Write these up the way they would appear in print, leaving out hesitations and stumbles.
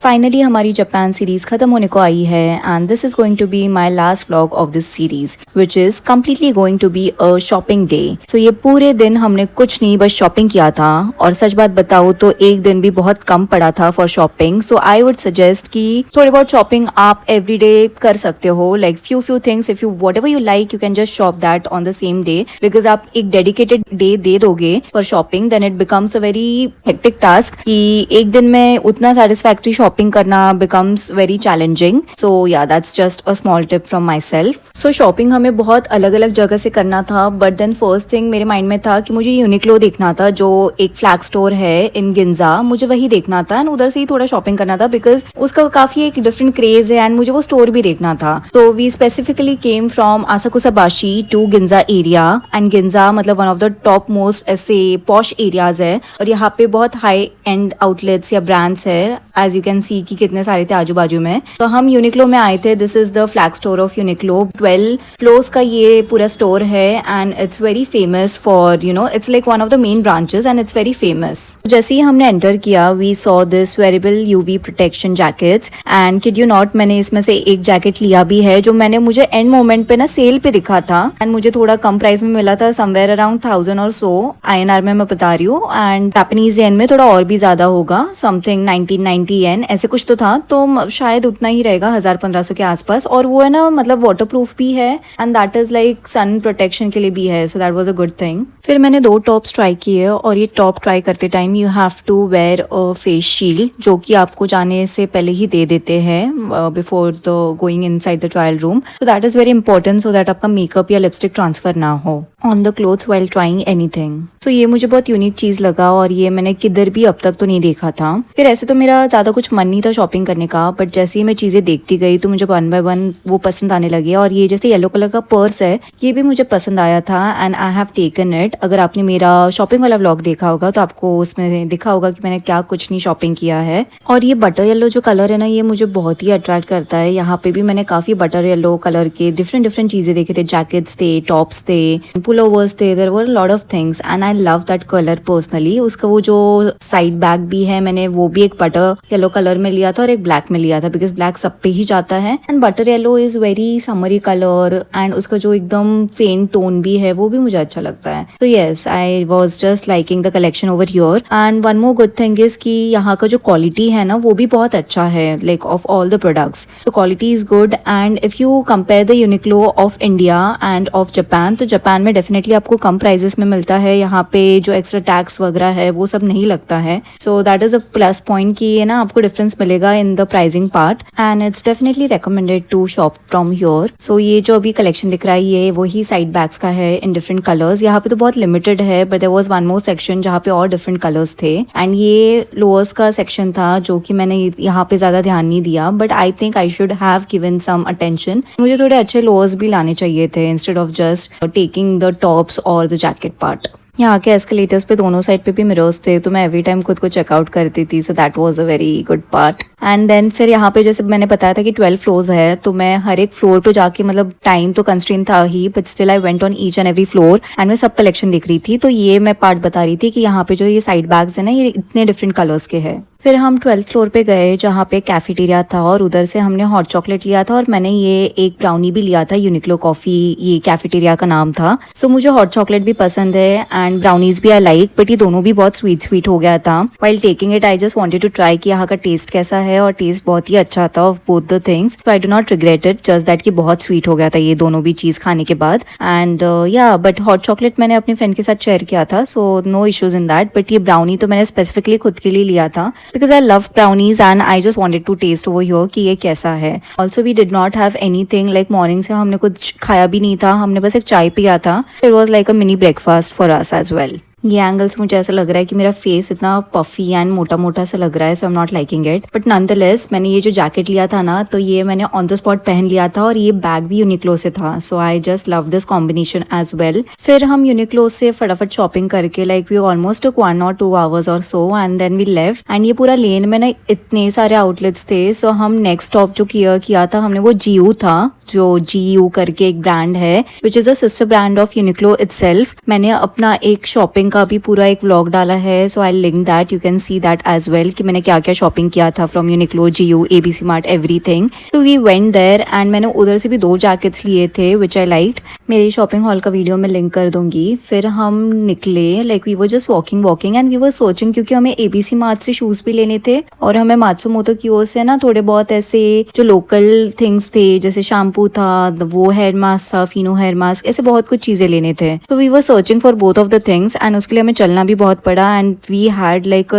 Finally हमारी Japan series खत्म होने को आई है and this is going to be my last vlog of this series which is completely going to be a shopping day. So ये पूरे दिन हमने कुछ नहीं बस शॉपिंग किया था और सच बात बताओ तो एक दिन भी बहुत कम पड़ा था for shopping. So I would suggest कि थोड़ी बहुत शॉपिंग आप एवरी डे कर सकते हो, like few things if you whatever you like you can just shop that on the same day, because आप एक डेडिकेटेड डे दे दोगे for shopping then it becomes a very hectic task कि एक दिन में उतना सेटिस्फैक्ट्री शॉपिंग करना becomes very challenging. So yeah, that's just a small tip from myself. So shopping हमें बहुत अलग अलग जगह से करना था, but then first thing मेरे माइंड में था कि मुझे यूनिक्लो देखना था जो एक फ्लैग स्टोर है इन गिंजा, मुझे वही देखना था एंड उधर से ही थोड़ा शॉपिंग करना था बिकॉज उसका काफी एक डिफरेंट क्रेज है एंड मुझे वो स्टोर भी देखना था। तो we specifically came from Asakusabashi to Ginza area and Ginza मतलब one of the top most ऐसे पॉश एरियाज है और यहाँ पे बहुत हाई एंड आउटलेट्स या ब्रांड्स है एज यू कैन सी कि कितने सारे थे आजू बाजू में। तो हम यूनिक्लो में आए थे। This is the flag store of Uniqlo. 12 floors का ये पूरा स्टोर है and it's very famous for its like one of the main branches and it's very famous. जैसे ही हमने एंटर किया we saw this wearable UV protection jackets and kid you not मैंने इसमें से एक जैकेट लिया भी है जो मैंने मुझे एंड मोमेंट पे ना सेल पे दिखा था एंड मुझे थोड़ा कम प्राइस में मिला था, समवेयर अराउंड 1000 और सो INR में मैं बता रही हूँ एंड जापानीज येन में थोड़ा और भी ज्यादा होगा, समथिंग 1990 येन ऐसे कुछ तो था, तो शायद उतना ही रहेगा 1000-1500 के आसपास। और वो है ना मतलब वाटर प्रूफ भी है and that is like sun protection के लिए भी है, so that was a good thing. फिर मैंने 2 टॉप्स ट्राई किए और ये टॉप ट्राई करते time you have to wear a face shield जो कि आपको जाने से पहले ही दे देते हैं before the going inside the trial room, so that is very important so that आपका मेकअप या लिपस्टिक ट्रांसफर ना हो on the clothes while trying anything. So ये मुझे बहुत यूनिक चीज लगा और ये मैंने किधर भी अब तक तो नहीं देखा था। फिर ऐसे तो मेरा ज्यादा कुछ मन नहीं था शॉपिंग करने का, बट जैसे ही मैं चीजें देखती गई तो मुझे 1 by 1 वो पसंद आने लगे और ये जैसे येलो कलर का पर्स है ये भी मुझे पसंद आया था and I have taken it. अगर आपने मेरा शॉपिंग वाला व्लॉग देखा होगा तो आपको उसमें दिखा होगा कि मैंने क्या कुछ नहीं शॉपिंग किया है। और ये बटर येलो जो कलर है ना ये मुझे बहुत ही अट्रैक्ट करता है। यहाँ पे भी मैंने काफी बटर येलो कलर के डिफरेंट चीजें देखे थे, जैकेट्स थे, टॉप्स थे, पुलोवर्स थे, there were lot of things and I love that colour personally. उसका वो जो साइड बैग भी है मैंने वो भी एक बटर येलो कलर में लिया था और एक ब्लैक में लिया था बिकॉज ब्लैक सब पे ही जाता है and butter yellow is very summary colour and उसका जो एकदम फेंट टोन भी है वो भी मुझे अच्छा लगता है। तो yes I was just liking the collection over here and one more good thing is कि यहाँ का जो क्वालिटी है ना वो भी बहुत अच्छा है, like of all the products तो quality is good and if you compare the Uniqlo of India and of Japan तो जापान में डेफिनेटली आपको कम प्राइजेस में मिलता है, यहाँ पे जो एक्स्ट्रा टैक्स वगैरह है वो सब नहीं लगता है, so that is a plus point कि ये ना आपको डिफरेंस मिलेगा in the pricing part and it's definitely recommended to shop from here. So ये जो अभी कलेक्शन दिख रहा है ये वही साइड बैग्स का है इन डिफरेंट कलर्स। यहाँ पे तो बहुत लिमिटेड है but there was one more section जहाँ पे और डिफरेंट कलर्स थे एंड ये लोअर्स का सेक्शन था जो कि मैंने यहाँ पे ज्यादा ध्यान नहीं दिया, but I think I should have given some attention. मुझे थोड़े अच्छे लोअर्स भी लाने चाहिए थे instead of just taking the tops और द जैकेट पार्ट। यहाँ के एस्केलेटर्स पे दोनों साइड पे भी मिरर्स थे तो मैं एवरी टाइम खुद को चेकआउट करती थी, so that was a very good part. And then फिर यहाँ पे जैसे मैंने बताया था कि 12 फ्लोर्स है तो मैं हर एक फ्लोर पे जाके मतलब टाइम तो कंस्ट्रेंट था ही but still I went on each and every floor and मैं सब कलेक्शन दिख रही थी। तो ये मैं पार्ट बता रही थी कि यहाँ पे जो ये साइड बैग्स है ना ये इतने डिफरेंट कलर्स के है। फिर हम 12th फ्लोर पे गए जहाँ पे कैफेटेरिया था और उधर से हमने हॉट चॉकलेट लिया था और मैंने ये एक ब्राउनी भी लिया था, यूनिक्लो कॉफी ये कैफेटेरिया का नाम था। सो मुझे हॉट चॉकलेट भी पसंद है एंड ब्राउनीज भी आई लाइक, बट ये दोनों भी बहुत स्वीट हो गया था। While taking it I just wanted to try कि यहाँ का टेस्ट कैसा है और टेस्ट बहुत ही अच्छा था of both the things, so I do not regret it, just that कि बहुत स्वीट हो गया था ये दोनों भी चीज खाने के बाद। एंड या बट हॉट चॉकलेट मैंने अपनी फ्रेंड के साथ शेयर किया था so no issues in that, but ये ब्राउनी तो मैंने स्पेसिफिकली खुद के लिए लिया था because I love brownies and I just wanted to taste over here कि ये कैसा है। Also we did not have anything, like morning से हमने कुछ खाया भी नहीं था, हमने बस एक चाय पिया था। It was like a mini breakfast for us as well। ये एंगल से मुझे ऐसा लग रहा है कि मेरा फेस इतना पफी एंड मोटा मोटा सा लग रहा है, so I am not liking it, but nonetheless मैंने ये जो जैकेट लिया था ना तो ये मैंने ऑन द स्पॉट पहन लिया था और ये बैग भी यूनिक्लो से था, so I just love this combination as well. फिर हम यूनिक्लो से फटाफट शॉपिंग करके like we almost took 1 or 2 hours और so and then we left and ये पूरा लेन में ना इतने सारे आउटलेट्स थे, सो हम नेक्स्ट स्टॉप जो किया था हमने वो जियू था जो GU करके एक ब्रांड है which is a sister brand of Uniqlo itself. मैंने अपना एक शॉपिंग का भी पूरा एक व्लॉग डाला है, so I link that, you can see that as well कि मैंने क्या क्या शॉपिंग किया था from Uniqlo, GU, ABC mart, everything. तो वी वेंट देयर एंड मैंने उधर से भी 2 जैकेट्स लिए थे विच आई लाइक्ड। मेरी शॉपिंग हॉल का वीडियो मैं लिंक कर दूंगी। फिर हम निकले, like we were just walking and we were searching, क्योंकि हमें ABC मार्ट से शूज भी लेने थे और हमें मात्सुमोतो कियो से ना थोड़े बहुत ऐसे जो लोकल थिंग्स थे, जैसे शैम्पू था, वो हेयर मास्क था, फिनो हेयर मास्क, ऐसे बहुत कुछ चीजें लेने थे। तो we were searching for both of the things and उसके लिए हमें चलना भी बहुत पड़ा and we had like a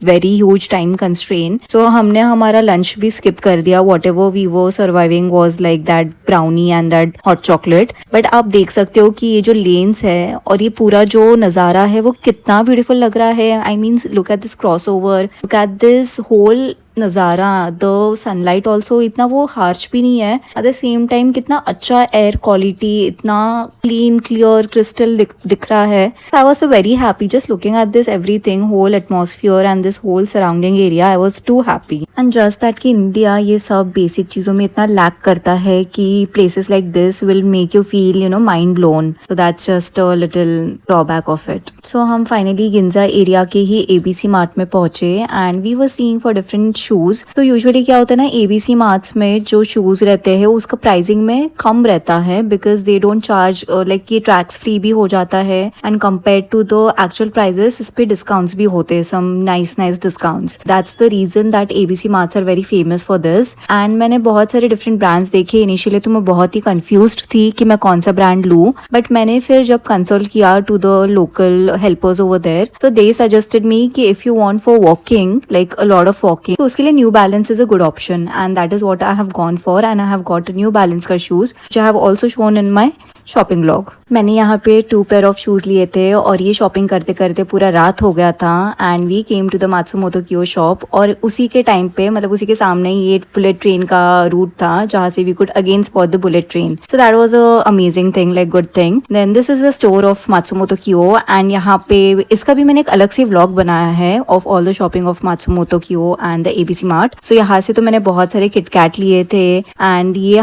very huge time constraint. So हमने हमारा लंच भी स्किप कर दिया। Whatever we were surviving was like that brownie and that hot chocolate. But आप देख सकते हो कि ये जो लेन्स है और ये पूरा जो नजारा है वो कितना ब्यूटीफुल लग रहा है। I mean look at this crossover, look at this whole नज़ारा, द सनलाइट ऑल्सो इतना वो हार्श भी नहीं है, एट द सेम टाइम कितना अच्छा एयर क्वालिटी, इतना क्लीन क्लियर क्रिस्टल दिख रहा है। I was so very happy just looking at this everything, whole atmosphere and this whole surrounding area. I was too happy and just that कि India ये सब basic चीज़ों में इतना लैक करता है कि places like this will make you feel you know mind blown. So that's just a little drawback of it. So हम फाइनली गिंजा एरिया के ही ABC मार्ट में पहुंचे and we were seeing for different shoes. तो usually क्या होता है ना, ABC marts में जो शूज रहते हैं उसका प्राइसिंग में कम रहता है because they don't charge, like ये टैक्स फ्री भी हो जाता है and compare to the actual prices इस पे डिस्काउंट्स भी होते हैं, some nice discounts. That's the reason that ABC marts are very famous for this. And मैंने बहुत सारे डिफरेंट ब्रांड्स देखे। इनिशियली तो मैं बहुत ही कंफ्यूज्ड थी कि मैं कौन सा ब्रांड लूं, बट मैंने फिर जब कंसल्ट किया to the local helpers over there, तो दे सजेस्टेड मी कि if you want for walking, like a lot of walking, तो उसके लिए New Balance is a good option and that is what I have gone for and I have got a New Balance का shoes which I have also shown in my shopping vlog. मैंने यहाँ पे 2 pair of shoes लिए थे और ये shopping करते करते पूरा रात हो गया था and we came to the Matsumoto Kiyo shop. और उसी के टाइम पे, मतलब उसी के सामने ही ये बुलेट ट्रेन का रूट था जहाँ से we could again spot the bullet train. So that was a amazing thing, like good thing. Then this is the store of Matsumoto Kiyo and यहाँ पे इसका भी मैंने एक अलग से व्लॉग बनाया है of all the shopping of Matsumoto Kiyo and the ABC mart. सो यहाँ से तो मैंने बहुत सारे किटकैट लिए थे एंड ये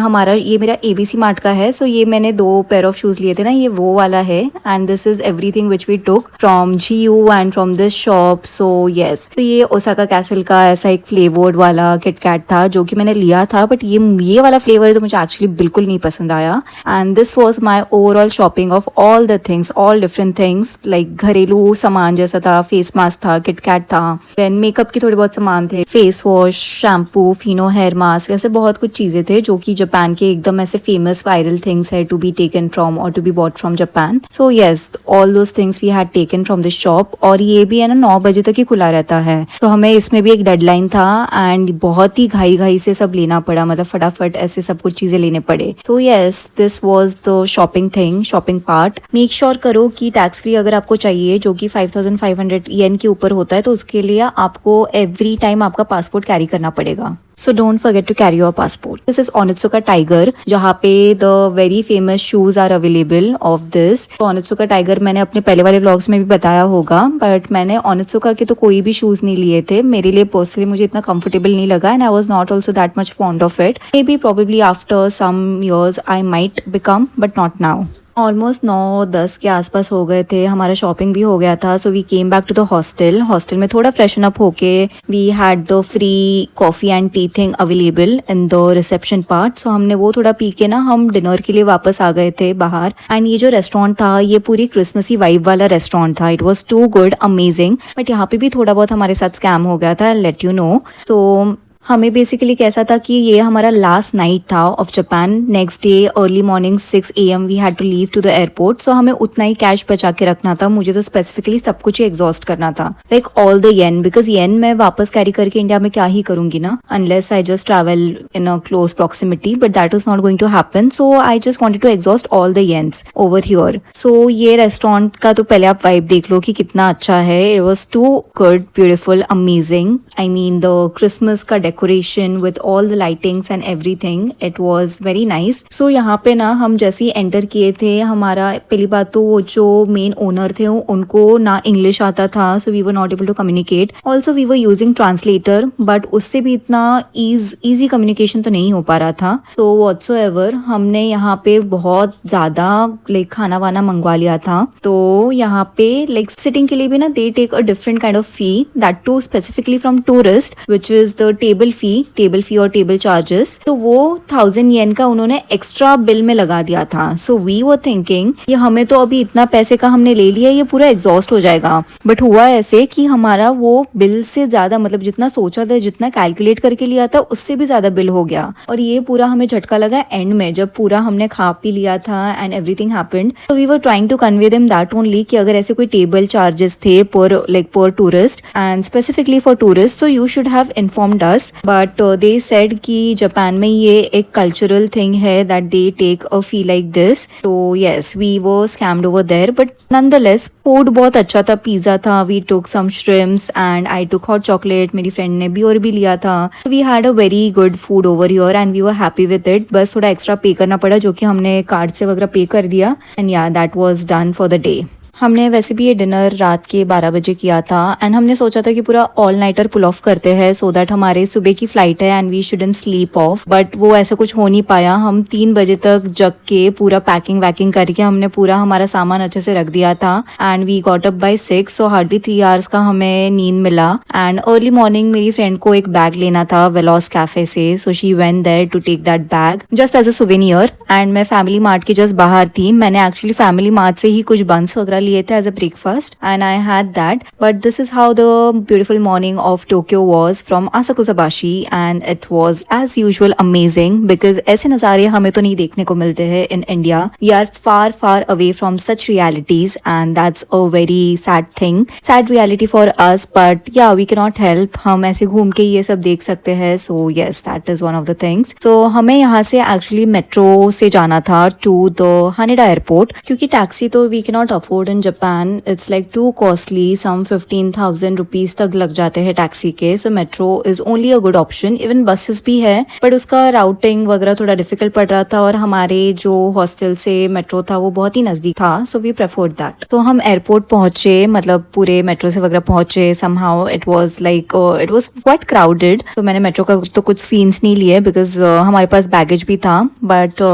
मेरा ABC मार्ट का है। सो ये मैंने 2 पेयर ऑफ शूज लिए थे ना, ये वो वाला है and this is everything which we took from GU and from this shop. So yes, तो ये ओसाका कैसल का ऐसा एक फ्लेवर्ड वाला किटकैट था जो कि मैंने लिया था, बट ये वाला फ्लेवर तो मुझे एक्चुअली बिल्कुल नहीं पसंद आया। And this was my overall shopping of all the things, all different things, like घरेलू सामान जैसा था, फेस मास्क था, किटकैट था, देन मेकअप के थोड़े बहुत सामान थे, face wash, shampoo, Fino hair mask, ऐसे बहुत कुछ चीजें थे जो कि जापान के एकदम ऐसे फेमस वायरल थिंग्स है to be taken from or to be bought from Japan. So yes, all those things we had taken from this shop और ये भी है ना 9 बजे तक ही खुला रहता है। तो हमें इसमें भी एक डेडलाइन था एंड बहुत ही घाई से सब लेना पड़ा, मतलब फटाफट ऐसे सब कुछ चीजें लेने पड़े। So yes, this was the shopping thing, shopping part. Make sure करो कि टैक्स फ्री अगर आपको चाहिए, जो कि 5500 येन के ऊपर होता है, तो उसके लिए आपको एवरी टाइम आपका पासपोर्ट कैरी करना पड़ेगा। So don't forget to carry your passport. This is Onitsuka Tiger, जहाँ पे the very famous shoes are available of this. तो Onitsuka Tiger मैंने अपने पहले वाले व्लॉग्स में भी बताया होगा, बट मैंने Onitsuka के तो कोई भी शूज नहीं लिए थे। मेरे लिए पर्सनली मुझे इतना कंफर्टेबल नहीं लगा and I was not also that much fond of it. Maybe probably after some years I might become, but not now. Almost 9-10 के आसपास हो गए थे, हमारा शॉपिंग भी हो गया था। So we came back to the hostel में थोड़ा फ्रेशन अप होके we had the free coffee and tea thing available in the reception part. So हमने वो थोड़ा पी के ना हम डिनर के लिए वापस आ गए थे बाहर। एंड ये जो रेस्टोरेंट था ये पूरी क्रिसमसी वाइब वाला रेस्टोरेंट था। It was too good, amazing. But यहाँ पे भी थोड़ा बहुत हमारे साथ स्कैम हो गया था, लेट यू नो। तो हमें बेसिकली कैसा था कि ये हमारा लास्ट नाइट था of Japan. Next day early morning 6 AM we had to leave to the airport. So हमें उतना ही कैश बचा के रखना था। मुझे तो स्पेसिफिकली सब कुछ ही एग्जॉस्ट करना था, like all the yen, because yen मैं वापस कैरी करके इंडिया में क्या ही करूंगी ना, unless I just travel in a close proximity, but that is not going to happen. So I just wanted to exhaust all the yens over here. So ये restaurant का तो पहले आप वाइब देख लो कि कितना अच्छा है। It was too good, beautiful, amazing. I mean the Christmas का decoration with all the lightings and everything, it was very nice. So यहाँ पे ना हम जैसे ही एंटर किए थे, हमारा पहली बात तो वो जो मेन ओनर थे उनको ना इंग्लिश आता था, so we were not able to communicate. Also we were using translator, but उससे भी इतना ईजी कम्युनिकेशन तो नहीं हो पा रहा था। तो व्हाट्सोएवर हमने यहाँ पे बहुत ज्यादा लाइक खाना वाना मंगवा लिया था। तो यहाँ पे लाइक सिटिंग के लिए भी ना they take a different kind of fee, that too specifically from tourist, which is the table fee और टेबल चार्जेस। तो वो 1000 येन का उन्होंने एक्स्ट्रा बिल में लगा दिया था। सो वी वर थिंकिंग ये हमें तो अभी इतना पैसे का हमने ले लिया, ये पूरा एग्जॉस्ट हो जाएगा। बट हुआ ऐसे कि हमारा वो बिल से ज्यादा, मतलब जितना सोचा था, जितना कैलकुलेट करके लिया था, उससे भी ज्यादा बिल हो गया। और ये पूरा हमें झटका लगा एंड में, जब पूरा हमने खा पी लिया था and everything happened. So we were trying to convey them that only कि अगर ऐसे कोई टेबल चार्जेस थे पर tourist and specifically for tourist, so you should have informed us. But they said कि जापान में ये एक कल्चरल थिंग है that they take a fee like this. तो yes, we were scammed over there, but nonetheless food बहुत अच्छा था। Pizza था, we took some shrimps and I took hot chocolate, मेरी फ्रेंड ने भी और भी लिया था। We had a very good food over here and we were happy with it. बस थोड़ा एक्स्ट्रा पे करना पड़ा, जो कि हमने कार्ड से वगैरह पे कर दिया, एंड या that was done for the day. हमने वैसे भी ये डिनर रात के 12 बजे किया था एंड हमने सोचा था कि पूरा ऑल नाइटर पुल ऑफ करते हैं, सो दैट हमारे सुबह की फ्लाइट है and we shouldn't sleep off. But वो ऐसा कुछ हो नहीं पाया। हम 3 बजे तक जग के पूरा पैकिंग वैकिंग करके हमने पूरा हमारा सामान अच्छे से रख दिया था and we got up by 6, so hardly 3 hours का हमें नींद मिला। एंड अर्ली मॉर्निंग मेरी फ्रेंड को एक बैग लेना था वेलॉस कैफे से, so she went there to take that bag just as a souvenir. And मैं फैमिली मार्ट के जस्ट बाहर थी। मैंने एक्चुअली फैमिली मार्ट से ही कुछ बंस वगैरह लिए थे as a breakfast and I had that. But this is how the beautiful morning of Tokyo was from Asakusabashi and it was as usual amazing because ऐसे नज़ारे हमें तो नहीं देखने को मिलते हैं in India. We are far away from such realities and that's a very sad thing. Sad reality for us, but yeah, we cannot help. हम ऐसे घूम के ये सब देख सकते हैं. So yes, that is one of the things. So हमें यहाँ से actually metro से जाना था to the Haneda airport क्योंकि टैक्सी तो we cannot afford in Japan. It's like too costly, some 15,000 rupees तक लग जाते हैं टैक्सी के। So metro is only a good option. Even buses भी है, but उसका routing वगैरह थोड़ा difficult पड़ रहा था और हमारे जो hostel से metro था वो बहुत ही नजदीक था, so we preferred that. तो हम airport पहुंचे, मतलब पूरे metro से वगैरह पहुंचे। somehow it was like it was quite crowded. तो मैंने metro का तो कुछ scenes नहीं लिए because हमारे पास baggage भी था, but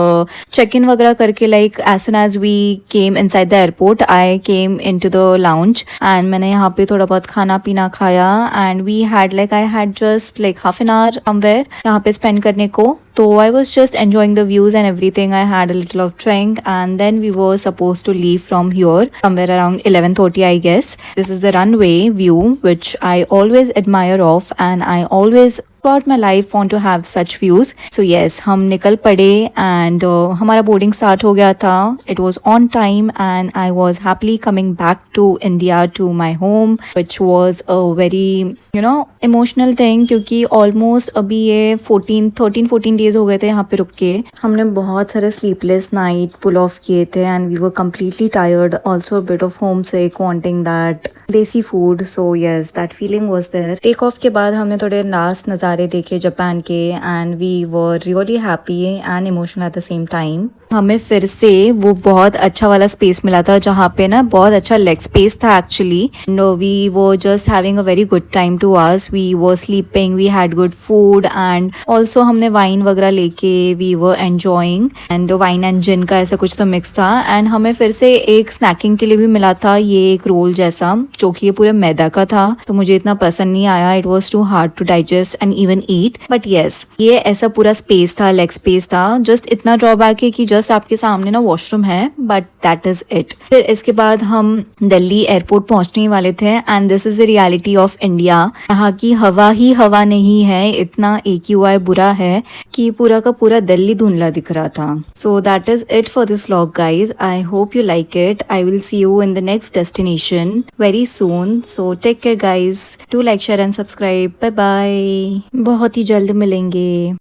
check in वगैरह करके like as soon as we came inside the airport, I came into the lounge and मैंने यहाँ पे थोड़ा बहुत खाना पीना खाया and we had like I had just like half an hour somewhere यहाँ पे spend करने को। तो I was just enjoying the views and everything. I had a little of drink and then we were supposed to leave from here somewhere around 11:30 I guess. This is the runway view which I always admire of and I always throughout my life want to have such views. So yes, हम निकल पड़े and हमारा boarding start हो गया था. It was on time and I was happily coming back to India to my home, which was a very emotional thing क्योंकि almost अभी ये 13-14 days हो गए थे यहाँ पे रुक के। हमने बहुत सारे sleepless night pull off किए थे and we were completely tired, also a bit of homesick, wanting that desi food. So yes, that feeling was there. Take off के बाद हमने थोड़े last नज़ारे देखे जापान के and we were really happy and emotional at the same time. हमें फिर से वो बहुत अच्छा वाला स्पेस मिला था जहाँ पे ना बहुत अच्छा लेग स्पेस था actually. No, we were just having a very good time to us. We were sleeping, we had good food and also हमने वाइन वगैरह लेके we were enjoying and wine and gin का ऐसा कुछ तो mix था। And हमें फिर से एक स्नैकिंग के लिए भी मिला था, ये एक रोल जैसा जो कि ये पूरे मैदा का था, तो मुझे इतना पसंद नहीं आया। It was too hard to digest and even eat, but yes ये ऐसा पूरा स्पेस था, लेग स्पेस था। जस्ट इतना ड्रॉबैक है कि जस्ट आपके सामने ना वॉशरूम है, बट दैट इज इट। फिर इसके बाद हम दिल्ली एयरपोर्ट पहुंचने वाले थे and this is the reality of India. यहाँ की हवा ही हवा नहीं है, इतना AQI बुरा है कि पूरा का पूरा दिल्ली धुंधला दिख रहा था। So that is it for this vlog guys. I hope you like it. I will see you in the next destination very soon. So take care guys, do like share and subscribe. Bye bye, बहुत ही जल्द मिलेंगे।